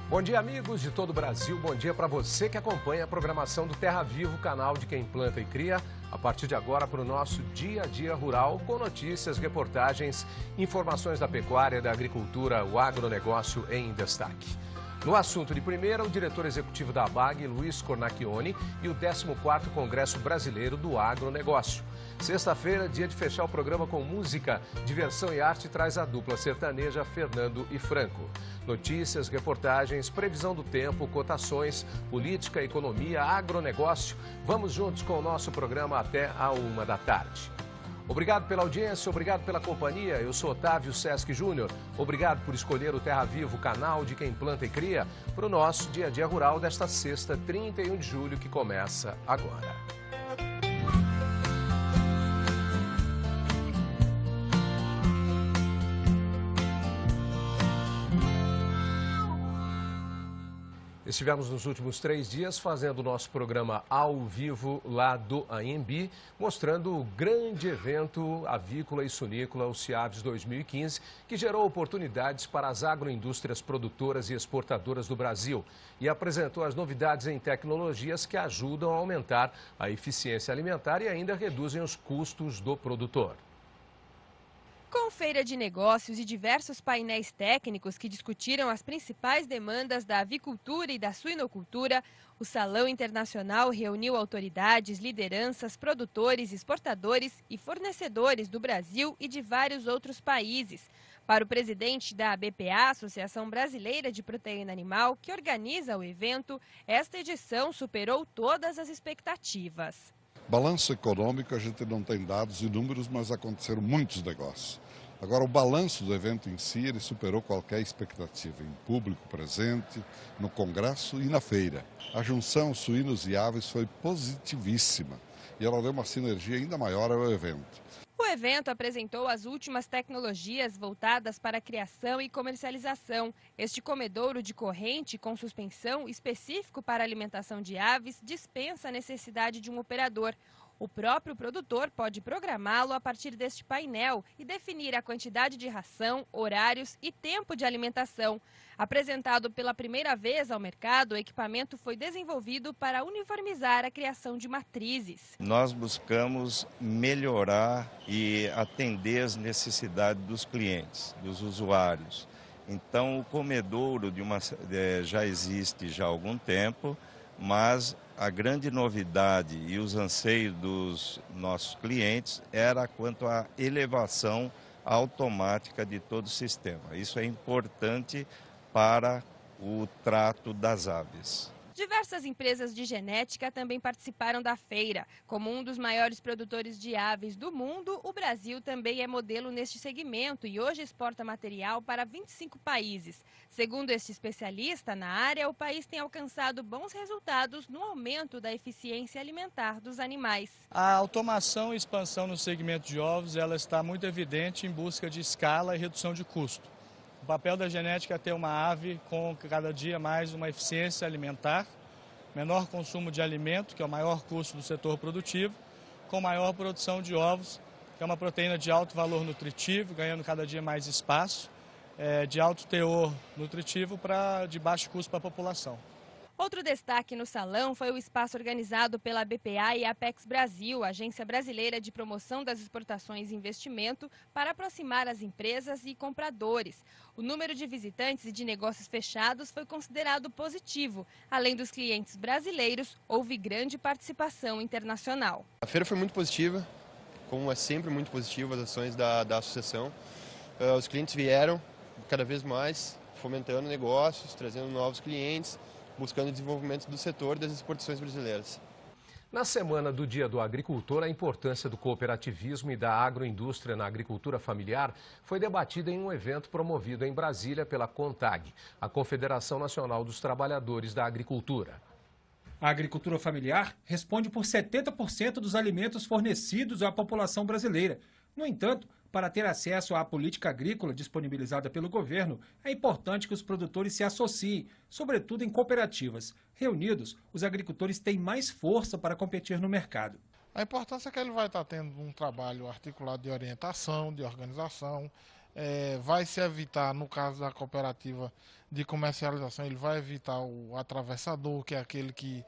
Bom dia, amigos de todo o Brasil. Bom dia para você que acompanha a programação do Terra Vivo, canal de quem planta e cria. A partir de agora, para o nosso dia a dia rural, com notícias, reportagens, informações da pecuária, da agricultura, o agronegócio em destaque. No assunto de primeira, o diretor executivo da ABAG, Luiz Cornacchione, e o 14º Congresso Brasileiro do Agronegócio. Sexta-feira, dia de fechar o programa com música, diversão e arte, traz a dupla sertaneja Fernando e Franco. Notícias, reportagens, previsão do tempo, cotações, política, economia, agronegócio. Vamos juntos com o nosso programa até a 13h. Obrigado pela audiência, obrigado pela companhia. Eu sou Otávio Sesc Júnior. Obrigado por escolher o Terra Vivo, canal de quem planta e cria, para o nosso dia a dia rural desta sexta, 31 de julho, que começa agora. Estivemos nos últimos 3 dias fazendo o nosso programa ao vivo lá do AMB, mostrando o grande evento avícola e sunícola, o CIAVES 2015, que gerou oportunidades para as agroindústrias produtoras e exportadoras do Brasil e apresentou as novidades em tecnologias que ajudam a aumentar a eficiência alimentar e ainda reduzem os custos do produtor. Com feira de negócios e diversos painéis técnicos que discutiram as principais demandas da avicultura e da suinocultura, o Salão Internacional reuniu autoridades, lideranças, produtores, exportadores e fornecedores do Brasil e de vários outros países. Para o presidente da ABPA, Associação Brasileira de Proteína Animal, que organiza o evento, esta edição superou todas as expectativas. Balanço econômico, a gente não tem dados e números, mas aconteceram muitos negócios. Agora, o balanço do evento em si, ele superou qualquer expectativa, em público presente, no congresso e na feira. A junção suínos e aves foi positivíssima e ela deu uma sinergia ainda maior ao evento. O evento apresentou as últimas tecnologias voltadas para a criação e comercialização. Este comedouro de corrente com suspensão específico para alimentação de aves dispensa a necessidade de um operador. O próprio produtor pode programá-lo a partir deste painel e definir a quantidade de ração, horários e tempo de alimentação. Apresentado pela primeira vez ao mercado, o equipamento foi desenvolvido para uniformizar a criação de matrizes. Nós buscamos melhorar e atender as necessidades dos clientes, dos usuários. Então, o comedouro já existe há algum tempo, mas a grande novidade e os anseios dos nossos clientes era quanto à elevação automática de todo o sistema. Isso é importante para o trato das aves. Diversas empresas de genética também participaram da feira. Como um dos maiores produtores de aves do mundo, o Brasil também é modelo neste segmento e hoje exporta material para 25 países. Segundo este especialista na área, o país tem alcançado bons resultados no aumento da eficiência alimentar dos animais. A automação e expansão no segmento de ovos, ela está muito evidente em busca de escala e redução de custo. O papel da genética é ter uma ave com cada dia mais uma eficiência alimentar, menor consumo de alimento, que é o maior custo do setor produtivo, com maior produção de ovos, que é uma proteína de alto valor nutritivo, ganhando cada dia mais espaço, de alto teor nutritivo de baixo custo para a população. Outro destaque no salão foi o espaço organizado pela BPA e Apex Brasil, Agência Brasileira de Promoção das Exportações e Investimento, para aproximar as empresas e compradores. O número de visitantes e de negócios fechados foi considerado positivo. Além dos clientes brasileiros, houve grande participação internacional. A feira foi muito positiva, como é sempre muito positiva as ações da associação. Os clientes vieram cada vez mais, fomentando negócios, trazendo novos clientes, buscando o desenvolvimento do setor das exportações brasileiras. Na semana do Dia do Agricultor, a importância do cooperativismo e da agroindústria na agricultura familiar foi debatida em um evento promovido em Brasília pela CONTAG, a Confederação Nacional dos Trabalhadores da Agricultura. A agricultura familiar responde por 70% dos alimentos fornecidos à população brasileira. No entanto, para ter acesso à política agrícola disponibilizada pelo governo, é importante que os produtores se associem, sobretudo em cooperativas. Reunidos, os agricultores têm mais força para competir no mercado. A importância é que ele vai estar tendo um trabalho articulado de orientação, de organização, vai se evitar, no caso da cooperativa de comercialização, ele vai evitar o atravessador, que é aquele que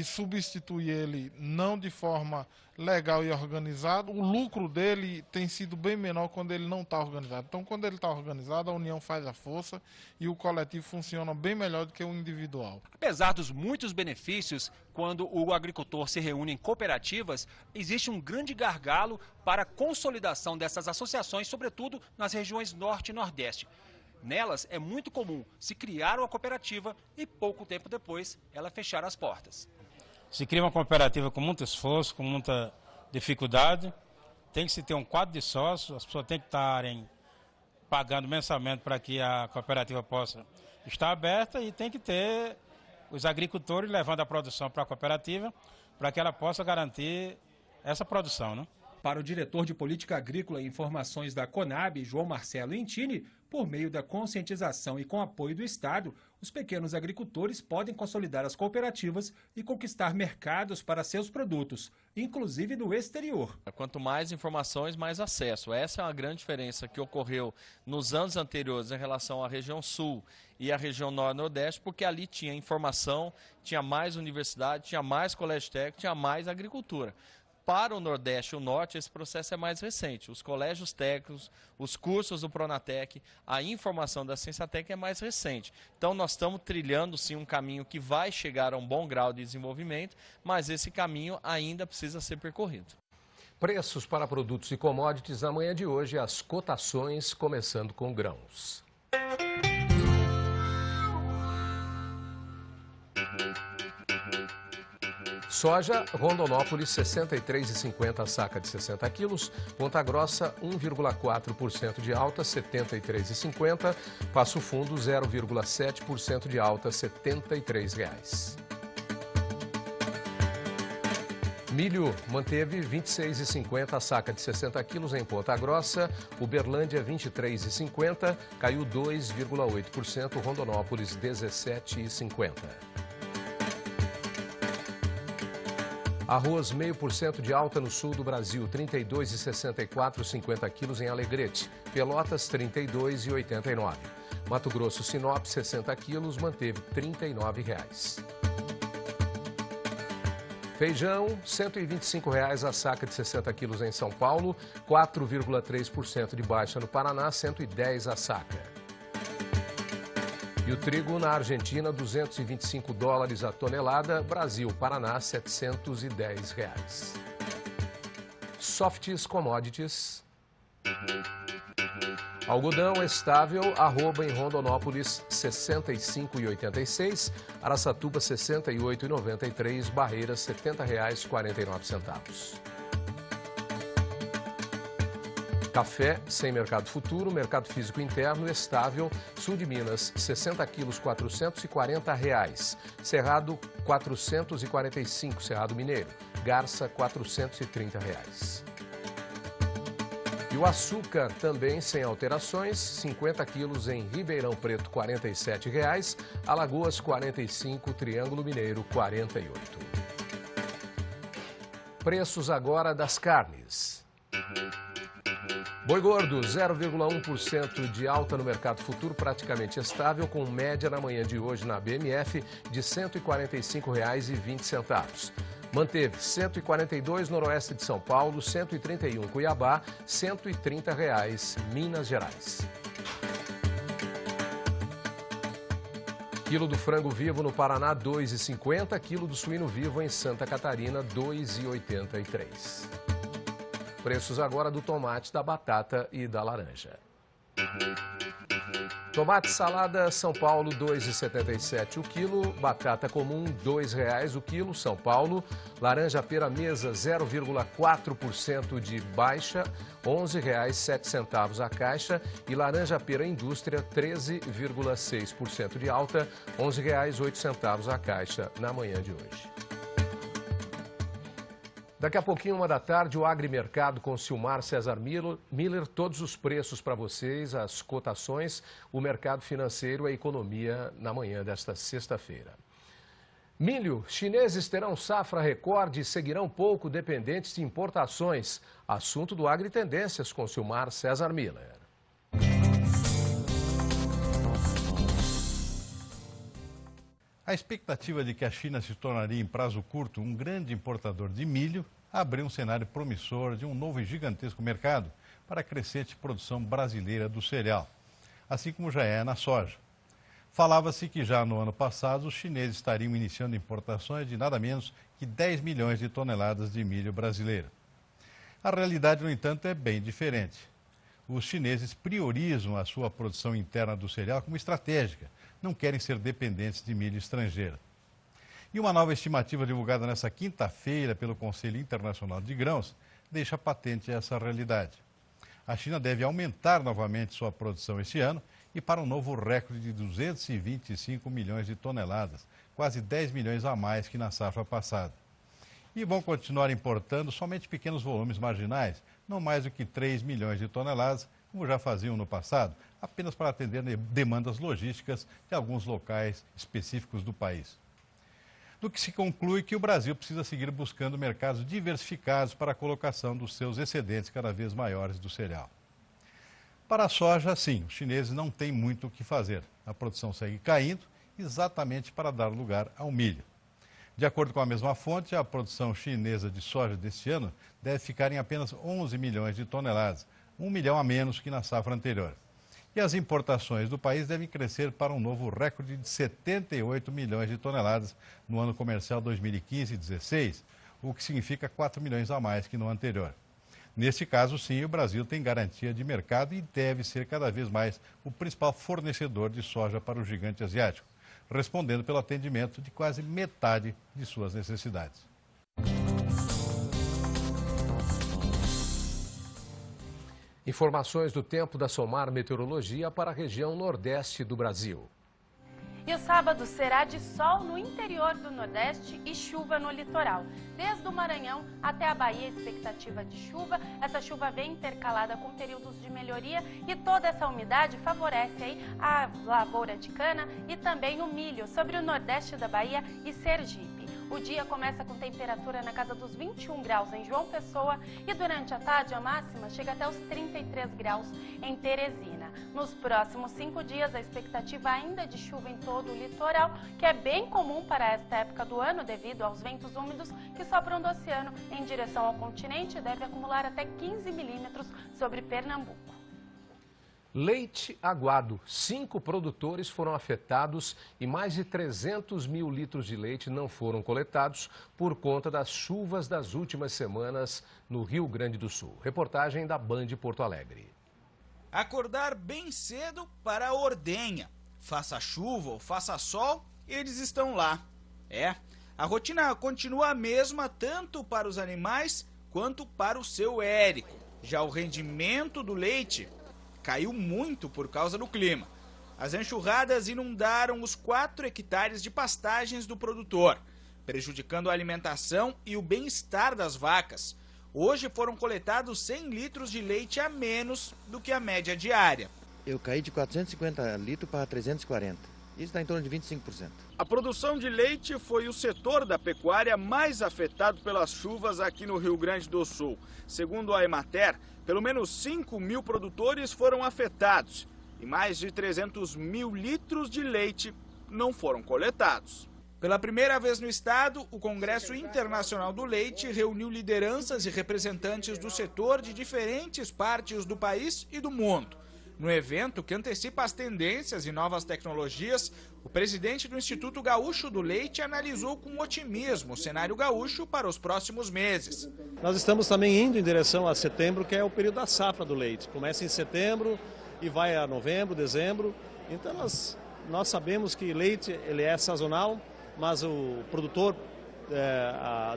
substitui ele não de forma legal e organizada. O lucro dele tem sido bem menor quando ele não está organizado. Então, quando ele está organizado, a união faz a força e o coletivo funciona bem melhor do que o individual. Apesar dos muitos benefícios, quando o agricultor se reúne em cooperativas, existe um grande gargalo para a consolidação dessas associações, sobretudo nas regiões Norte e Nordeste. Nelas é muito comum se criar uma cooperativa e pouco tempo depois ela fechar as portas. Se cria uma cooperativa com muito esforço, com muita dificuldade, tem que se ter um quadro de sócios, as pessoas têm que estarem pagando mensalmente para que a cooperativa possa estar aberta e tem que ter os agricultores levando a produção para a cooperativa para que ela possa garantir essa produção, né? Para o diretor de Política Agrícola e Informações da Conab, João Marcelo Intini, por meio da conscientização e com apoio do Estado, os pequenos agricultores podem consolidar as cooperativas e conquistar mercados para seus produtos, inclusive no exterior. Quanto mais informações, mais acesso. Essa é uma grande diferença que ocorreu nos anos anteriores em relação à região sul e à região norte-nordeste, porque ali tinha informação, tinha mais universidade, tinha mais colégio técnico, tinha mais agricultura. Para o Nordeste e o Norte, esse processo é mais recente. Os colégios técnicos, os cursos do Pronatec, a informação da Ciênciatec é mais recente. Então, nós estamos trilhando, sim, um caminho que vai chegar a um bom grau de desenvolvimento, mas esse caminho ainda precisa ser percorrido. Preços para produtos e commodities na manhã de hoje, as cotações começando com grãos. Soja, Rondonópolis, R$ 63,50 a saca de 60 quilos. Ponta Grossa, 1,4% de alta, R$ 73,50. Passo Fundo, 0,7% de alta, R$ 73,00. Milho manteve R$ 26,50 a saca de 60 quilos em Ponta Grossa. Uberlândia, R$ 23,50, caiu 2,8%. Rondonópolis, R$ 17,50. Arroz, 0,5% de alta no sul do Brasil, R$ 32,64, 50 quilos em Alegrete. Pelotas, R$ 32,89. Mato Grosso, Sinop, 60 quilos, manteve R$ 39,00. Feijão, R$ 125,00 a saca de 60 quilos em São Paulo, 4,3% de baixa no Paraná, R$ 110 a saca. E o trigo na Argentina, $225 a tonelada. Brasil, Paraná, R$ 710,00. Softs Commodities. Algodão estável, arroba em Rondonópolis, R$ 65,86. Araçatuba, R$ 68,93. Barreiras, R$ 70,49. Café, sem mercado futuro, mercado físico interno, estável, sul de Minas, 60 quilos, R$ 440,00. Cerrado, 445, Cerrado Mineiro. Garça, R$ 430,00. E o açúcar também sem alterações, 50 quilos em Ribeirão Preto, R$ 47,00. Alagoas, 45, Triângulo Mineiro, 48. Preços agora das carnes. Boi gordo, 0,1% de alta no mercado futuro, praticamente estável, com média na manhã de hoje na BMF de R$ 145,20. Manteve R$ 142 noroeste de São Paulo, R$ 131 Cuiabá, R$ 130 Minas Gerais. Quilo do frango vivo no Paraná, R$ 2,50. Quilo do suíno vivo em Santa Catarina, R$ 2,83. Preços agora do tomate, da batata e da laranja. Tomate salada São Paulo, R$ 2,77 o quilo. Batata comum, R$ 2,00 o quilo, São Paulo. Laranja pera mesa, 0,4% de baixa, R$ 11,07 a caixa. E laranja pera indústria, 13,6% de alta, R$ 11,08 a caixa na manhã de hoje. Daqui a pouquinho, 13h, o Agrimercado com Silmar César Miller. Todos os preços para vocês, as cotações, o mercado financeiro, a economia na manhã desta sexta-feira. Milho, chineses terão safra recorde e seguirão pouco dependentes de importações. Assunto do Agri Tendências com Silmar César Miller. A expectativa de que a China se tornaria em prazo curto um grande importador de milho abriu um cenário promissor de um novo e gigantesco mercado para a crescente produção brasileira do cereal, assim como já é na soja. Falava-se que já no ano passado os chineses estariam iniciando importações de nada menos que 10 milhões de toneladas de milho brasileiro. A realidade, no entanto, é bem diferente. Os chineses priorizam a sua produção interna do cereal como estratégica, não querem ser dependentes de milho estrangeiro. E uma nova estimativa divulgada nesta quinta-feira pelo Conselho Internacional de Grãos deixa patente essa realidade. A China deve aumentar novamente sua produção este ano e para um novo recorde de 225 milhões de toneladas, quase 10 milhões a mais que na safra passada. E vão continuar importando somente pequenos volumes marginais, não mais do que 3 milhões de toneladas, como já faziam no passado, apenas para atender demandas logísticas de alguns locais específicos do país. Do que se conclui que o Brasil precisa seguir buscando mercados diversificados para a colocação dos seus excedentes cada vez maiores do cereal. Para a soja, sim, os chineses não têm muito o que fazer. A produção segue caindo, exatamente para dar lugar ao milho. De acordo com a mesma fonte, a produção chinesa de soja deste ano deve ficar em apenas 11 milhões de toneladas, 1 milhão a menos que na safra anterior. E as importações do país devem crescer para um novo recorde de 78 milhões de toneladas no ano comercial 2015-16, o que significa 4 milhões a mais que no anterior. Neste caso, sim, o Brasil tem garantia de mercado e deve ser cada vez mais o principal fornecedor de soja para o gigante asiático, respondendo pelo atendimento de quase metade de suas necessidades. Informações do tempo da Somar Meteorologia para a região nordeste do Brasil. E o sábado será de sol no interior do Nordeste e chuva no litoral. Desde o Maranhão até a Bahia, expectativa de chuva. Essa chuva vem intercalada com períodos de melhoria e toda essa umidade favorece aí a lavoura de cana e também o milho sobre o Nordeste da Bahia e Sergipe. O dia começa com temperatura na casa dos 21 graus em João Pessoa e durante a tarde a máxima chega até os 33 graus em Teresina. Nos próximos 5 dias a expectativa ainda é de chuva em todo o litoral, que é bem comum para esta época do ano devido aos ventos úmidos que sopram do oceano em direção ao continente e deve acumular até 15 milímetros sobre Pernambuco. Leite aguado. 5 produtores foram afetados e mais de 300 mil litros de leite não foram coletados por conta das chuvas das últimas semanas no Rio Grande do Sul. Reportagem da Band Porto Alegre. Acordar bem cedo para a ordenha. Faça chuva ou faça sol, eles estão lá. A rotina continua a mesma tanto para os animais quanto para o seu Érico. Já o rendimento do leite caiu muito por causa do clima. As enxurradas inundaram os 4 hectares de pastagens do produtor, prejudicando a alimentação e o bem-estar das vacas. Hoje foram coletados 100 litros de leite a menos do que a média diária. Eu caí de 450 litros para 340. Isso dá em torno de 25%. A produção de leite foi o setor da pecuária mais afetado pelas chuvas aqui no Rio Grande do Sul. Segundo a Emater, pelo menos 5 mil produtores foram afetados e mais de 300 mil litros de leite não foram coletados. Pela primeira vez no estado, o Congresso Internacional do Leite reuniu lideranças e representantes do setor de diferentes partes do país e do mundo. No evento, que antecipa as tendências e novas tecnologias, o presidente do Instituto Gaúcho do Leite analisou com otimismo o cenário gaúcho para os próximos meses. Nós estamos também indo em direção a setembro, que é o período da safra do leite. Começa em setembro e vai a novembro, dezembro. Então nós sabemos que leite ele é sazonal, mas o produtor,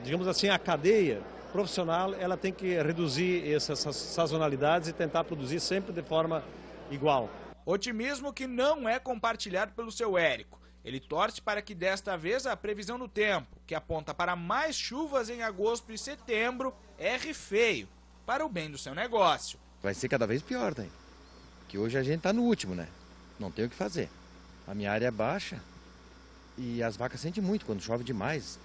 digamos assim, a cadeia profissional, ela tem que reduzir essas sazonalidades e tentar produzir sempre de forma igual. Otimismo que não é compartilhado pelo seu Érico. Ele torce para que desta vez a previsão do tempo, que aponta para mais chuvas em agosto e setembro, erre feio, para o bem do seu negócio. Vai ser cada vez pior, daí. Que hoje a gente está no último, né? Não tem o que fazer. A minha área é baixa e as vacas sentem muito quando chove demais.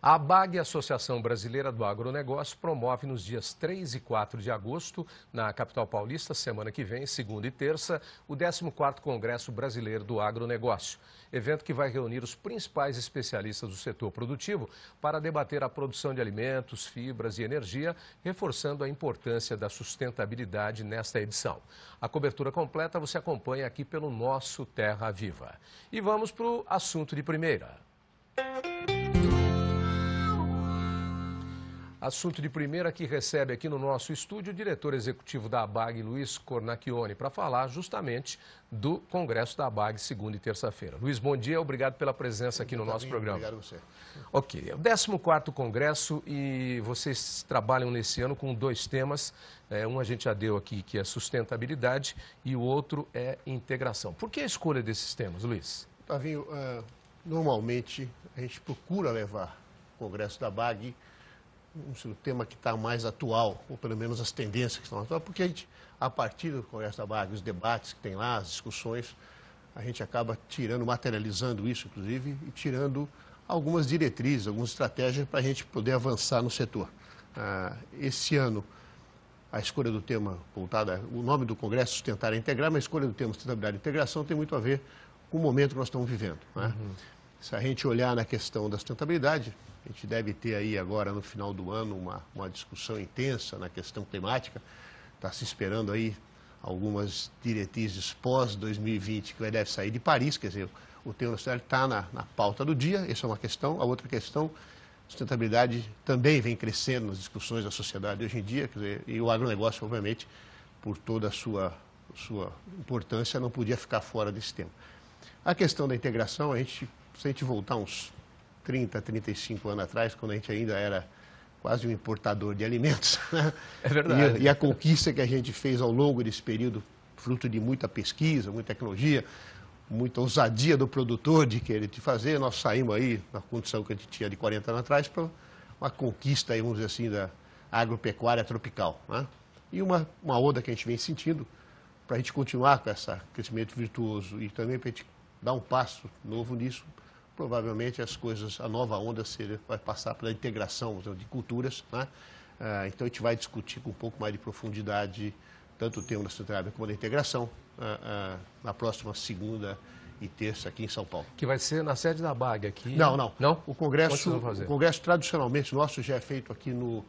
A ABAG, Associação Brasileira do Agronegócio, promove nos dias 3 e 4 de agosto, na capital paulista, semana que vem, segunda e terça, o 14º Congresso Brasileiro do Agronegócio. Evento que vai reunir os principais especialistas do setor produtivo para debater a produção de alimentos, fibras e energia, reforçando a importância da sustentabilidade nesta edição. A cobertura completa você acompanha aqui pelo nosso Terra Viva. E vamos para o assunto de primeira. Assunto de primeira que recebe aqui no nosso estúdio o diretor executivo da ABAG, Luiz Cornacchione, para falar justamente do Congresso da ABAG, segunda e terça-feira. Luiz, bom dia, obrigado pela presença aqui no nosso programa. Obrigado a você. Ok, é o 14º Congresso e vocês trabalham nesse ano com 2 temas. Um a gente já deu aqui, que é sustentabilidade, e o outro é integração. Por que a escolha desses temas, Luiz? Tavinho, normalmente a gente procura levar o Congresso da ABAG o tema que está mais atual, ou pelo menos as tendências que estão atuais, porque a gente, a partir do Congresso da ABAG, os debates que tem lá, as discussões, a gente acaba materializando isso, inclusive, e tirando algumas diretrizes, algumas estratégias para a gente poder avançar no setor. Esse ano, a escolha do tema voltada, o nome do Congresso Sustentar e Integrar, mas a escolha do tema Sustentabilidade e Integração tem muito a ver com o momento que nós estamos vivendo. Né? Se a gente olhar na questão da sustentabilidade, a gente deve ter aí agora no final do ano uma discussão intensa na questão climática. Está se esperando aí algumas diretrizes pós-2020 que deve sair de Paris, quer dizer, o tema está na pauta do dia, essa é uma questão. A outra questão, sustentabilidade também vem crescendo nas discussões da sociedade hoje em dia, quer dizer, e o agronegócio, obviamente, por toda a sua importância, não podia ficar fora desse tema. A questão da integração, se a gente voltar uns 30, 35 anos atrás, quando a gente ainda era quase um importador de alimentos. Né? É verdade. E a conquista que a gente fez ao longo desse período, fruto de muita pesquisa, muita tecnologia, muita ousadia do produtor de querer fazer, nós saímos aí, na condição que a gente tinha de 40 anos atrás, para uma conquista, aí, vamos dizer assim, da agropecuária tropical. Né? E uma onda que a gente vem sentindo, para a gente continuar com esse crescimento virtuoso e também para a gente dar um passo novo nisso, provavelmente a nova onda vai passar pela integração de culturas. Né? Então a gente vai discutir com um pouco mais de profundidade tanto o tema da sustentabilidade como da integração na próxima segunda e terça aqui em São Paulo. Que vai ser na sede da ABAG aqui? Não. Não? O Congresso tradicionalmente nosso já é feito aqui no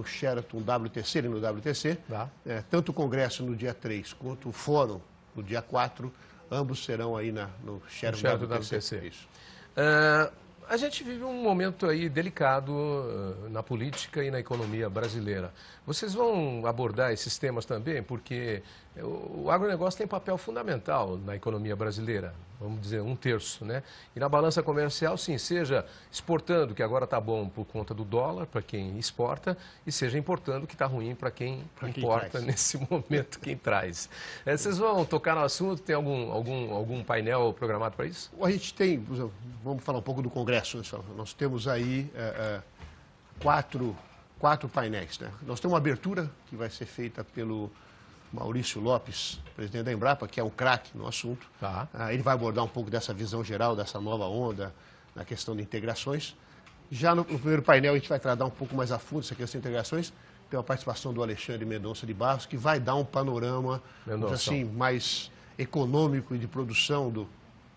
Sheraton WTC, ali no WTC. Tá. Tanto o Congresso no dia 3 quanto o Fórum no dia 4, ambos serão aí no Sheraton WTC. Isso. A gente vive um momento aí delicado na política e na economia brasileira. Vocês vão abordar esses temas também? Porque o agronegócio tem papel fundamental na economia brasileira, vamos dizer, 1/3, né? E na balança comercial, sim, seja exportando, que agora está bom por conta do dólar, para quem exporta, e seja importando, que está ruim para quem importa nesse momento, quem traz. Vocês vão tocar no assunto? Tem algum painel programado para isso? A gente tem, vamos falar um pouco do Congresso. Nós temos aí quatro painéis. Né? Nós temos uma abertura que vai ser feita pelo Maurício Lopes, presidente da Embrapa, que é um craque no assunto. Tá. Ele vai abordar um pouco dessa visão geral, dessa nova onda na questão de integrações. Já no primeiro painel a gente vai tratar um pouco mais a fundo essa questão de integrações. Tem a participação do Alexandre Mendonça de Barros, que vai dar um panorama assim, mais econômico e de produção do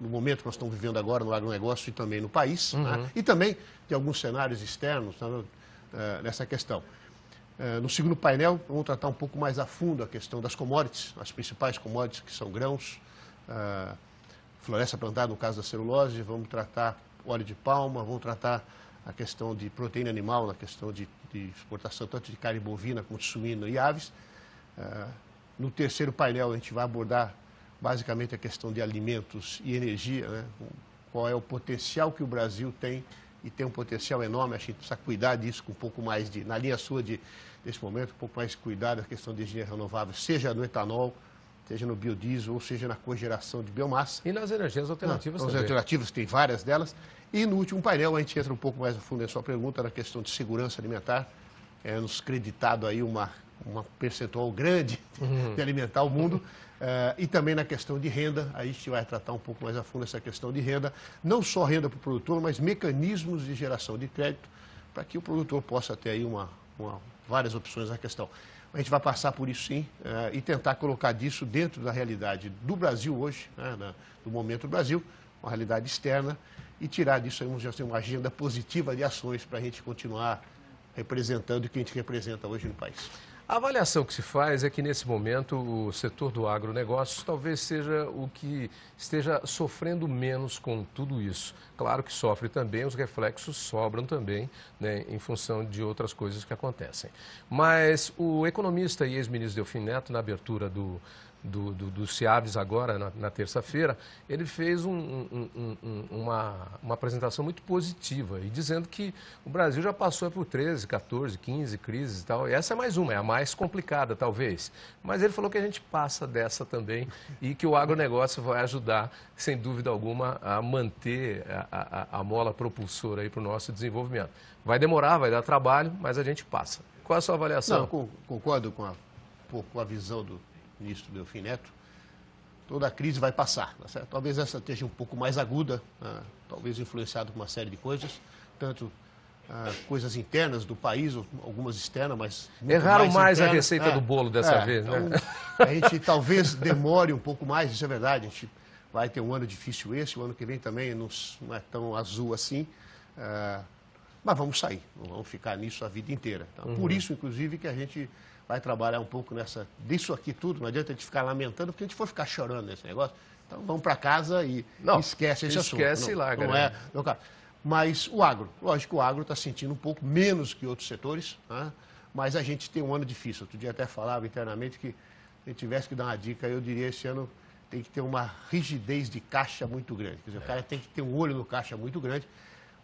momento que nós estamos vivendo agora no agronegócio e também no país, né? E também de alguns cenários externos nessa questão. No segundo painel, vamos tratar um pouco mais a fundo a questão das commodities, as principais commodities que são grãos, floresta plantada no caso da celulose, vamos tratar óleo de palma, vamos tratar a questão de proteína animal, na questão de exportação tanto de carne bovina como de suíno e aves. No terceiro painel a gente vai abordar basicamente a questão de alimentos e energia, né? Qual é o potencial que o Brasil tem, e tem um potencial enorme, a gente precisa cuidar disso com um pouco mais na linha sua desse momento, um pouco mais de cuidado da questão de energia renovável, seja no etanol, seja no biodiesel, ou seja na cogeração de biomassa. E nas energias alternativas também. As alternativas, tem várias delas. E no último painel a gente entra um pouco mais a fundo na sua pergunta, na questão de segurança alimentar, nos creditado aí uma percentual grande de alimentar o mundo, E também na questão de renda, aí a gente vai tratar um pouco mais a fundo essa questão de renda, não só renda para o produtor, mas mecanismos de geração de crédito, para que o produtor possa ter aí várias opções na questão. A gente vai passar por isso sim e tentar colocar disso dentro da realidade do Brasil hoje, do momento do Brasil, uma realidade externa, e tirar disso aí uma agenda positiva de ações para a gente continuar representando o que a gente representa hoje no país. A avaliação que se faz é que, nesse momento, o setor do agronegócio talvez seja o que esteja sofrendo menos com tudo isso. Claro que sofre também, os reflexos sobram também, né, em função de outras coisas que acontecem. Mas o economista e ex-ministro Delfim Neto, na abertura do CIAVES agora, na terça-feira, ele fez uma apresentação muito positiva e dizendo que o Brasil já passou por 13, 14, 15 crises e tal. E essa é mais uma, é a mais complicada talvez. Mas ele falou que a gente passa dessa também e que o agronegócio vai ajudar, sem dúvida alguma, a manter a mola propulsora aí para o nosso desenvolvimento. Vai demorar, vai dar trabalho, mas a gente passa. Qual é a sua avaliação? Não, concordo com a visão do ministro Delfim Neto. Toda a crise vai passar, tá certo? Talvez essa esteja um pouco mais aguda, talvez influenciado por uma série de coisas, tanto coisas internas do país, algumas externas, mas erraram mais a receita do bolo dessa vez, então, né? A gente talvez demore um pouco mais, isso é verdade, a gente vai ter um ano difícil esse, o ano que vem também não é tão azul assim, mas vamos sair, não vamos ficar nisso a vida inteira. Então, por isso, inclusive, que a gente vai trabalhar um pouco disso aqui tudo, não adianta a gente ficar lamentando, porque a gente for ficar chorando nesse negócio, então vamos para casa e esquece esse assunto. Esquece e larga. Mas o agro, lógico que o agro está sentindo um pouco menos que outros setores, né? Mas a gente tem um ano difícil. Outro dia até falava internamente que se a gente tivesse que dar uma dica, eu diria esse ano tem que ter uma rigidez de caixa muito grande. Quer dizer, o cara tem que ter um olho no caixa muito grande,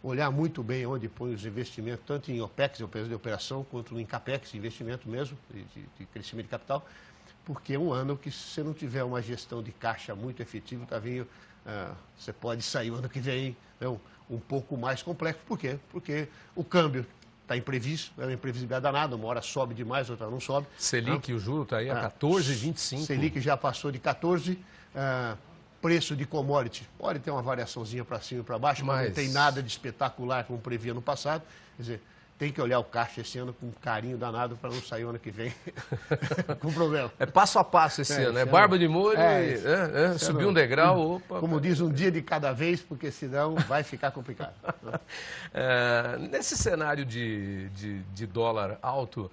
olhar muito bem onde põe os investimentos, tanto em OPEX, empresas de operação, quanto em CAPEX, investimento mesmo, de crescimento de capital, porque é um ano que, se você não tiver uma gestão de caixa muito efetiva, você pode sair o ano que vem um pouco mais complexo. Por quê? Porque o câmbio está imprevisto, é uma imprevisibilidade danada, uma hora sobe demais, outra não sobe. Selic, o juro está aí a 14,25. Selic já passou de 14. Preço de commodity pode ter uma variaçãozinha para cima e para baixo, mas não tem nada de espetacular como previa no passado. Quer dizer, tem que olhar o caixa esse ano com um carinho danado para não sair o ano que vem com problema. É passo a passo esse ano, né? Barba de molho, subir um degrau, opa. Como diz, um dia de cada vez, porque senão vai ficar complicado. Nesse cenário de dólar alto,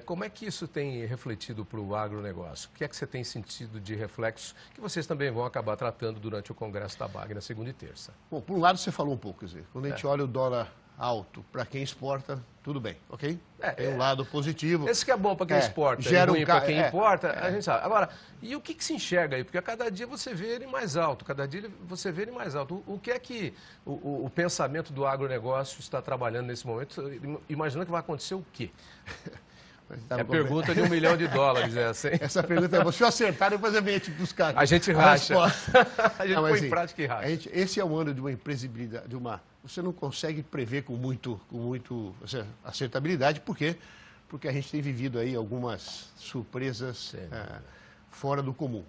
como é que isso tem refletido para o agronegócio? O que é que você tem sentido de reflexos que vocês também vão acabar tratando durante o Congresso da BAG na segunda e terça? Bom, por um lado você falou um pouco, quer dizer, quando a gente olha o dólar alto para quem exporta, tudo bem, ok? Tem um lado positivo. Esse que é bom para quem exporta, gera ruim para quem importa, a gente sabe. Agora, e o que se enxerga aí? Porque a cada dia você vê ele mais alto, cada dia você vê ele mais alto. O que é que o pensamento do agronegócio está trabalhando nesse momento, imaginando que vai acontecer o quê? É a pergunta de $1 milhão, essa, hein? Essa pergunta, se eu acertar, depois eu venho te buscar aqui. A gente racha. A gente põe em prática e racha. Esse é um ano de uma imprevisibilidade, você não consegue prever com muito acertabilidade. Por quê? Porque a gente tem vivido aí algumas surpresas fora do comum.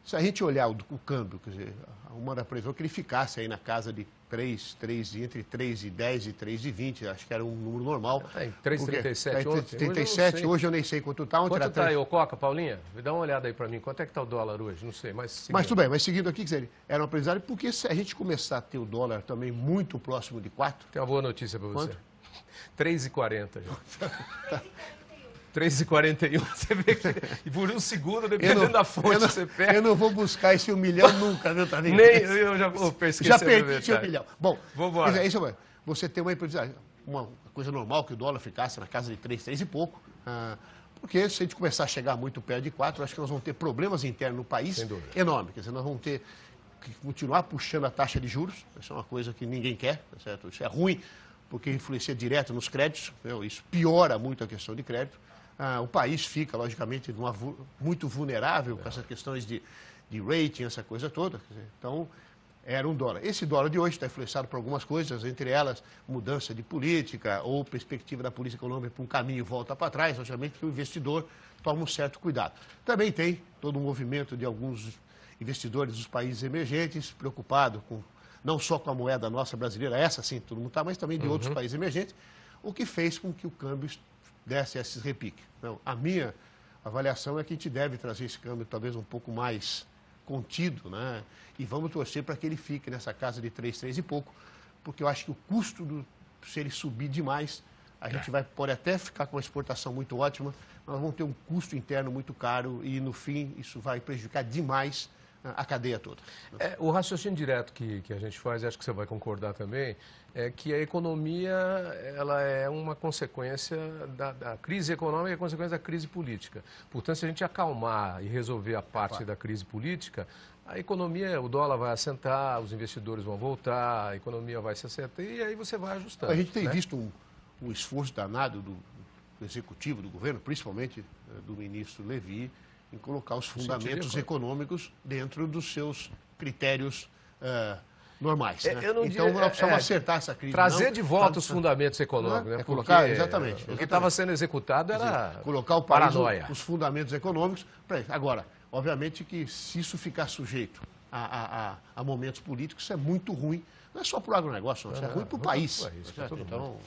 Se a gente olhar o câmbio, quer dizer, uma da previsão que ele ficasse aí na casa de entre 3,10 e 3,20, acho que era um número normal. 3,37 ontem? 37, hoje eu nem sei quanto está. Quanto está aí, ô Coca, Paulinha? Dá uma olhada aí para mim. Quanto é que está o dólar hoje? Não sei, mas... Mas tudo bem, mas seguindo aqui, quer dizer, era uma previsão, porque se a gente começar a ter o dólar também muito próximo de 4... Tem uma boa notícia para você. 3,40. 3,41, você vê que por um segundo, dependendo da fonte, você perde. Eu não vou buscar esse $1 milhão nunca, viu, Tavinho? Nem eu já vou esquecer. Já perdi esse $1 milhão. Bom, vambora. Você tem uma imprevisibilidade, uma coisa normal que o dólar ficasse na casa de 3 e pouco, porque se a gente começar a chegar muito perto de 4, acho que nós vamos ter problemas internos no país enormes. Quer dizer, nós vamos ter que continuar puxando a taxa de juros, isso é uma coisa que ninguém quer, certo? Isso é ruim, porque influencia direto nos créditos, isso piora muito a questão de crédito. O país fica, logicamente, muito vulnerável com essas questões de rating, essa coisa toda. Então, era $1. Esse dólar de hoje está influenciado por algumas coisas, entre elas mudança de política ou perspectiva da política econômica para um caminho e volta para trás, obviamente que o investidor toma um certo cuidado. Também tem todo um movimento de alguns investidores dos países emergentes, preocupado não só com a moeda nossa brasileira, essa sim, todo mundo está, mas também de outros países emergentes, o que fez com que o câmbio desse esses repiques. Então, a minha avaliação é que a gente deve trazer esse câmbio talvez um pouco mais contido, né? E vamos torcer para que ele fique nessa casa de 3 e pouco, porque eu acho que o custo se ele subir demais, a gente pode até ficar com uma exportação muito ótima, mas vamos ter um custo interno muito caro e, no fim, isso vai prejudicar demais a cadeia toda. O raciocínio direto que a gente faz, acho que você vai concordar também, é que a economia ela é uma consequência da crise econômica, é consequência da crise política. Portanto, se a gente acalmar e resolver a parte da crise política, a economia, o dólar vai assentar, os investidores vão voltar, a economia vai se assentar e aí você vai ajustando. A gente tem visto um esforço danado do executivo, do governo, principalmente do ministro Levi, em colocar os fundamentos econômicos dentro dos seus critérios normais. Né? Então, nós precisamos acertar essa crise. Trazer de volta os fundamentos econômicos. Né? Colocar, exatamente. O que estava sendo executado era colocar o país, paranoia. os fundamentos econômicos. Agora, obviamente que se isso ficar sujeito a momentos políticos, isso é muito ruim. Não é só para o agronegócio, não. Isso é ruim para o país. Então,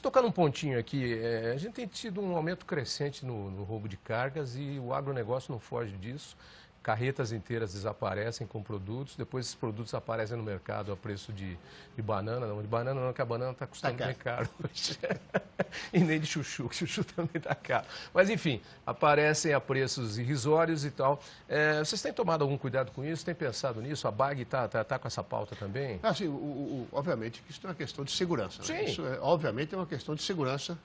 tocar num pontinho aqui, a gente tem tido um aumento crescente no roubo de cargas e o agronegócio não foge disso. Carretas inteiras desaparecem com produtos, depois esses produtos aparecem no mercado a preço de banana. Não, de banana não, que a banana está custando bem caro hoje. E nem de chuchu, que chuchu também está caro. Mas, enfim, aparecem a preços irrisórios e tal. Vocês têm tomado algum cuidado com isso? Têm pensado nisso? A BAG está com essa pauta também? Sim, obviamente que isso é uma questão de segurança. Né? Sim. Isso, obviamente, é uma questão de segurança.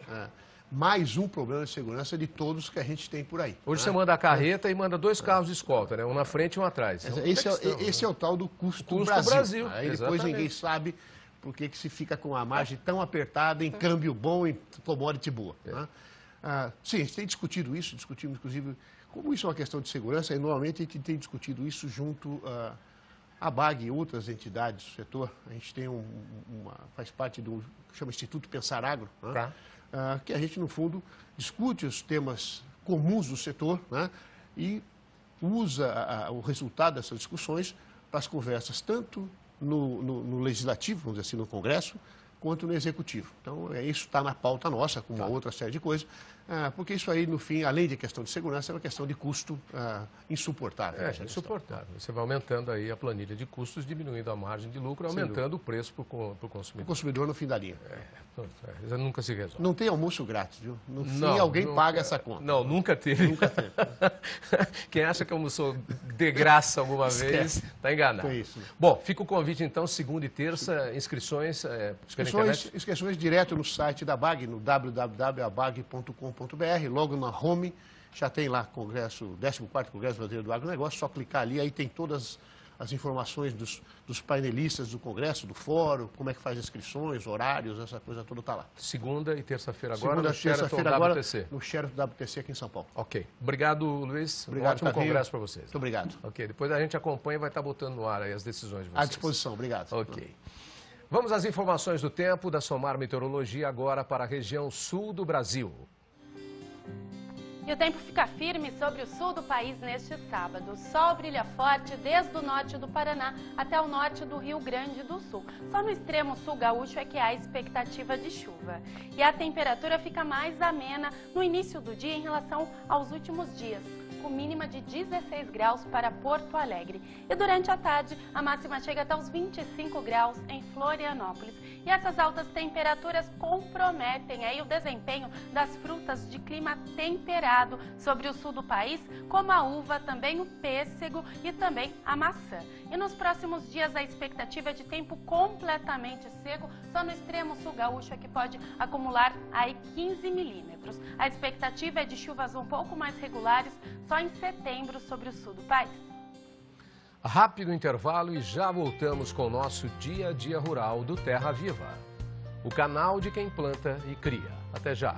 Mais um problema de segurança de todos que a gente tem por aí. Hoje você manda a carreta e manda 2 carros de escolta, né? Um na frente e um atrás. Esse é o tal do custo Brasil. Aí depois ninguém sabe por que se fica com a margem tão apertada em câmbio bom, em commodity boa. Né? Sim, a gente tem discutido isso, discutimos inclusive, como isso é uma questão de segurança, e normalmente a gente tem discutido isso junto à BAG e outras entidades do setor. A gente tem faz parte do que chama Instituto Pensar Agro, né? Que a gente, no fundo, discute os temas comuns do setor, né? E usa o resultado dessas discussões para as conversas, tanto no Legislativo, vamos dizer assim, no Congresso, quanto no Executivo. Então, isso está na pauta nossa, com uma outra série de coisas, porque isso aí, no fim, além de questão de segurança, é uma questão de custo insuportável. Insuportável. Você vai aumentando aí a planilha de custos, diminuindo a margem de lucro, aumentando o preço para o consumidor. O consumidor no fim da linha. Isso nunca se resolve. Não tem almoço grátis, viu? No fim, alguém paga essa conta. Não, nunca teve. Nunca teve. Quem acha que almoçou de graça alguma vez, está enganado. É isso. Bom, fica o convite, então, segunda e terça, inscrições pela internet? Inscrições direto no site da BAG, no www.abag.com.br, logo na home, já tem lá Congresso, 14º Congresso Brasileiro do Agronegócio, só clicar ali, aí tem todas as informações dos painelistas do Congresso, do fórum, como é que faz inscrições, horários, essa coisa toda está lá. Segunda e terça-feira agora no Sheraton WTC. No Sheraton WTC aqui em São Paulo. Ok. Obrigado, Luiz. Obrigado, ótimo congresso para vocês. Muito obrigado. Ok. Depois a gente acompanha e vai estar botando no ar aí as decisões de vocês. À disposição. Obrigado. Ok. Vamos às informações do tempo da Somar Meteorologia agora para a região sul do Brasil. E o tempo fica firme sobre o sul do país neste sábado. O sol brilha forte desde o norte do Paraná até o norte do Rio Grande do Sul. Só no extremo sul gaúcho é que há expectativa de chuva. E a temperatura fica mais amena no início do dia em relação aos últimos dias, com mínima de 16 graus para Porto Alegre. E durante a tarde, a máxima chega até os 25 graus em Florianópolis. E essas altas temperaturas comprometem aí o desempenho das frutas de clima temperado sobre o sul do país, como a uva, também o pêssego e também a maçã. E nos próximos dias a expectativa é de tempo completamente seco, só no extremo sul gaúcho é que pode acumular aí 15 milímetros. A expectativa é de chuvas um pouco mais regulares só em setembro sobre o sul do país. Rápido intervalo e já voltamos com o nosso Dia a Dia Rural do Terra Viva, o canal de quem planta e cria. Até já!